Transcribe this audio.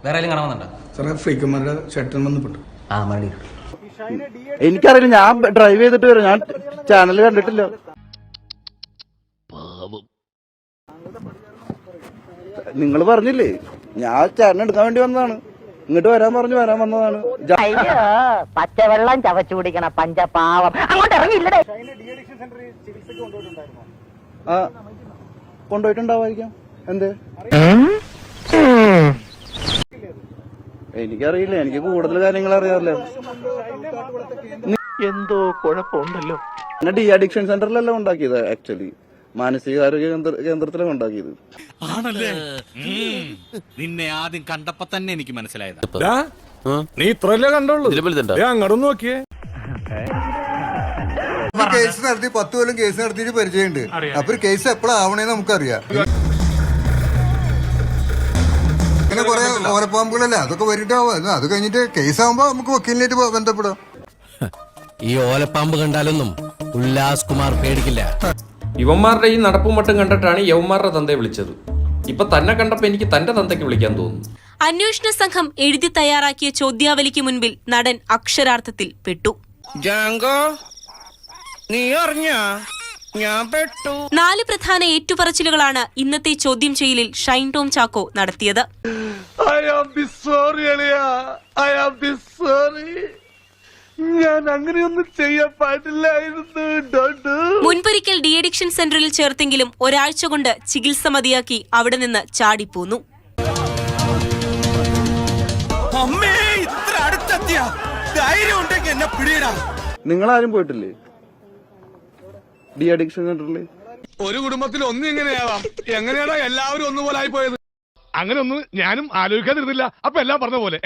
വേറെ ആരും കാണാമെന്നുണ്ടോ? സാറേ ഫ്രീക്കന്മാരുടെ ഷട്ടൻ ബന്ധപ്പെട്ടു. ആ മതി. എനിക്കറിയില്ല, ഞാൻ ഡ്രൈവ് ചെയ്തിട്ട് വരും, ഞാൻ ചാനൽ കണ്ടിട്ടില്ല. നിങ്ങൾ പറഞ്ഞില്ലേ, ഞാൻ ചാനൽ എടുക്കാൻ വേണ്ടി വന്നതാണ്, ഇങ്ങോട്ട് വരാൻ പറഞ്ഞു വരാൻ വന്നതാണ്. പച്ചവെള്ളം ചവച്ചു കുടിക്കണ പഞ്ചപാവം അങ്ങോട്ട് ഇറങ്ങിയില്ലേ? ആ കൊണ്ടുപോയിട്ടുണ്ടാവായിരിക്കാം. എന്തേ എനിക്കറിയില്ല, എനിക്ക് കൂടുതൽ കാര്യങ്ങൾ അറിയാമല്ലോ. എന്തോ കുഴപ്പമുണ്ടല്ലോ. പിന്നെ ഡി അഡിക്ഷൻ സെന്ററിലല്ല ഉണ്ടാക്കിയത്, ആക്ച്വലി മാനസികാരോഗ്യ കേന്ദ്രത്തിലാണ് ഉണ്ടാക്കിയത്. ആണല്ലേ? നിന്നെ ആദ്യം കണ്ടപ്പോ തന്നെ എനിക്ക് മനസ്സിലായത്. നീ ഇത്രല്ലേ കണ്ടുള്ളൂ, അങ്ങോട്ട് നോക്കിയേ. കേസ് നടത്തി 10 കൊല്ലം കേസ് നടത്തിയിട്ട് പരിചയമുണ്ട്. അപ്പൊ ഒരു കേസ് എപ്പോഴാവണേന്ന് നമുക്കറിയാം. അങ്ങനെ കുറെ ഓലപ്പാമ്പുകളല്ലേ, അതൊക്കെ വരിട്ടാവും. അത് കഴിഞ്ഞിട്ട് കേസാകുമ്പോ നമുക്ക് വക്കീലിനായിട്ട് ബന്ധപ്പെടാം. ഈ ഓലപ്പാമ്പ് കണ്ടാലൊന്നും ഉല്ലാസ് കുമാർ പേടിക്കില്ല. ഇവന്മാരുടെ ഈ നടപ്പും മട്ടും കണ്ടിട്ടാണ് യവന്മാരുടെ തന്തയെ വിളിച്ചത്. ഇപ്പൊ തന്നെ കണ്ടപ്പോ എനിക്ക് തന്റെ തന്തയ്ക്ക് വിളിക്കാൻ തോന്നുന്നു. അന്വേഷണ സംഘം എഴുതി തയ്യാറാക്കിയ ചോദ്യാവലിക്ക് മുൻപിൽ നടൻ അക്ഷരാർത്ഥത്തിൽ പെട്ടു. നീ അറിഞ്ഞ ഞാൻ പെട്ടു. 4 പ്രധാന ഏറ്റുപറച്ചിലുകളാണ് ഇന്നത്തെ ചോദ്യം ചെയ്യലിൽ ഷൈൻ ടോം ചാക്കോ നടത്തിയത്. ഞാൻ അങ്ങനെയൊന്നും ചെയ്യാൻ പാടില്ലായിരുന്നു. മുൻപൊരിക്കൽ ഡി അഡിക്ഷൻ സെന്ററിൽ ചേർത്തെങ്കിലും ഒരാഴ്ച കൊണ്ട് ചികിത്സ മതിയാക്കി അവിടെ നിന്ന് ചാടിപ്പോന്നു. നിങ്ങളാരും പോയിട്ടില്ലേ ഡി അഡിക്ഷൻ സെന്ററിൽ? ഒരു കുടുംബത്തിൽ ഒന്നും ഇങ്ങനെയാവാം. എങ്ങനെയാണോ എല്ലാവരും ഒന്നുപോലെ ആയി പോയത്? അങ്ങനെ ഒന്നും ഞാനും ആലോചിക്കാതിരുന്നില്ല. അപ്പൊ എല്ലാം പറഞ്ഞ പോലെ